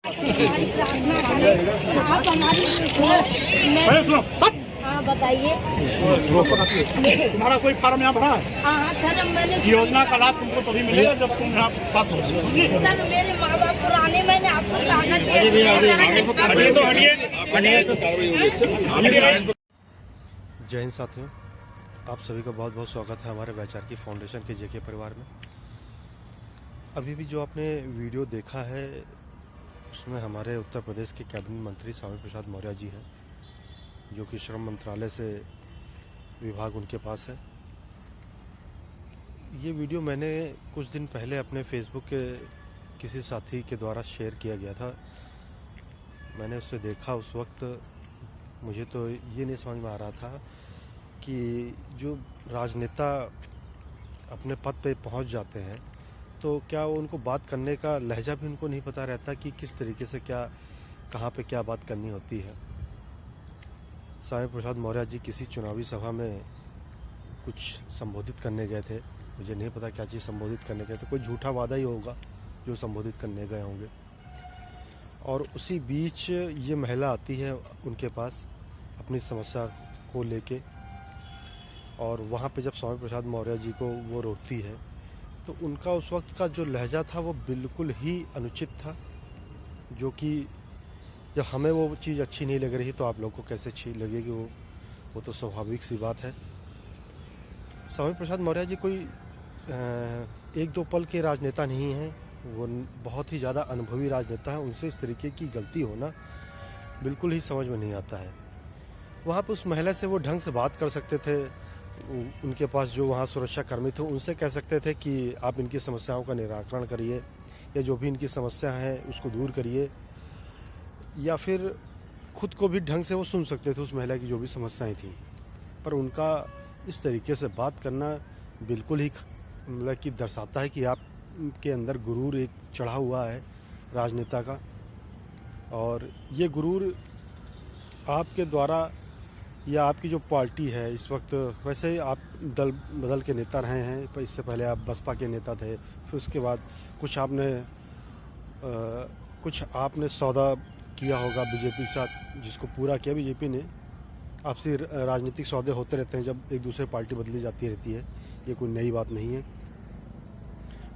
हाँ बताइए। तुम्हारा कोई फार्म यहाँ भरा है? हाँ सर मैंने योजना का लाभ तुमको तभी मिलेगा जब तुम यहाँ पास हो। सर मेरे माँ बाप पुराने, मैंने आपको कागज जय हिंद साथियों, आप सभी का बहुत बहुत स्वागत है हमारे वैचारिकी फाउंडेशन के जेके परिवार में। अभी भी जो आपने वीडियो देखा है उसमें हमारे उत्तर प्रदेश के कैबिनेट मंत्री स्वामी प्रसाद मौर्य जी हैं, जो कि श्रम मंत्रालय से विभाग उनके पास है। ये वीडियो मैंने कुछ दिन पहले अपने फेसबुक के किसी साथी के द्वारा शेयर किया गया था। मैंने उसे देखा, उस वक्त मुझे तो ये नहीं समझ में आ रहा था कि जो राजनेता अपने पद पे पहुंच जाते हैं तो क्या उनको बात करने का लहजा भी उनको नहीं पता रहता कि किस तरीके से क्या, कहाँ पे क्या बात करनी होती है। स्वामी प्रसाद मौर्य जी किसी चुनावी सभा में कुछ संबोधित करने गए थे, मुझे नहीं पता क्या चीज़ संबोधित करने गए थे, कोई झूठा वादा ही होगा जो संबोधित करने गए होंगे। और उसी बीच ये महिला आती है उनके पास अपनी समस्या को लेके, और वहाँ पे जब स्वामी प्रसाद मौर्य जी को वो रोकती है तो उनका उस वक्त का जो लहजा था वो बिल्कुल ही अनुचित था, जो कि जब हमें वो चीज़ अच्छी नहीं लग रही तो आप लोग को कैसे अच्छी लगेगी, वो तो स्वाभाविक सी बात है। स्वामी प्रसाद मौर्य जी कोई एक दो पल के राजनेता नहीं हैं, वो बहुत ही ज़्यादा अनुभवी राजनेता हैं। उनसे इस तरीके की गलती होना बिल्कुल ही समझ में नहीं आता है। वहाँ पर उस महिला से वो ढंग से बात कर सकते थे, उनके पास जो वहाँ सुरक्षा कर्मी थे उनसे कह सकते थे कि आप इनकी समस्याओं का निराकरण करिए, या जो भी इनकी समस्या है उसको दूर करिए, या फिर खुद को भी ढंग से वो सुन सकते थे उस महिला की जो भी समस्याएं थी। पर उनका इस तरीके से बात करना बिल्कुल ही मतलब कि दर्शाता है कि आपके अंदर गुरूर एक चढ़ा हुआ है राजनेता का, और ये गुरूर आपके द्वारा या आपकी जो पार्टी है इस वक्त, वैसे आप दल बदल के नेता रहे हैं, पर इससे पहले आप बसपा के नेता थे, फिर उसके बाद कुछ आपने सौदा किया होगा बीजेपी के साथ, जिसको पूरा किया बीजेपी ने। आपसी राजनीतिक सौदे होते रहते हैं जब एक दूसरे पार्टी बदली जाती रहती है, ये कोई नई बात नहीं है।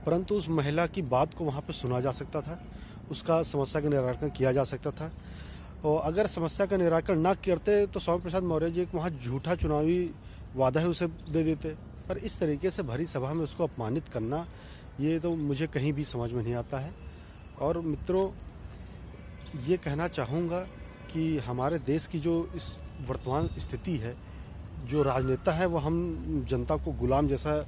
परंतु उस महिला की बात को वहाँ पर सुना जा सकता था, उसका समस्या का निराकरण किया जा सकता था, और अगर समस्या का निराकरण ना करते तो स्वामी प्रसाद मौर्य जी वहाँ झूठा चुनावी वादा है उसे दे देते। पर इस तरीके से भरी सभा में उसको अपमानित करना, ये तो मुझे कहीं भी समझ में नहीं आता है। और मित्रों, ये कहना चाहूँगा कि हमारे देश की जो इस वर्तमान स्थिति है, जो राजनेता है वो हम जनता को गुलाम जैसा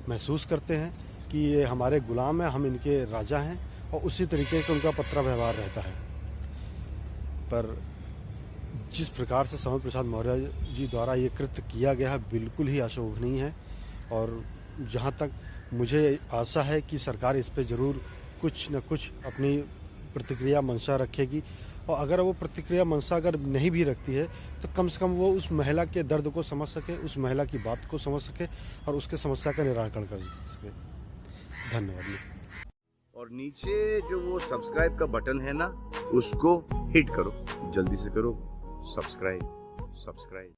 महसूस करते हैं कि ये हमारे गुलाम हैं, हम इनके राजा हैं, और उसी तरीके का उनका पत्रा व्यवहार रहता है। पर जिस प्रकार से स्वामी प्रसाद मौर्य जी द्वारा ये कृत्य किया गया है बिल्कुल ही अशोभनीय है, और जहाँ तक मुझे आशा है कि सरकार इस पे ज़रूर कुछ न कुछ अपनी प्रतिक्रिया मंशा रखेगी, और अगर वो प्रतिक्रिया मंशा अगर नहीं भी रखती है तो कम से कम वो उस महिला के दर्द को समझ सके, उस महिला की बात को समझ सके और उसके समस्या का निराकरण कर सके। धन्यवाद। और नीचे जो वो सब्सक्राइब का बटन है ना, उसको हिट करो, जल्दी से करो सब्सक्राइब।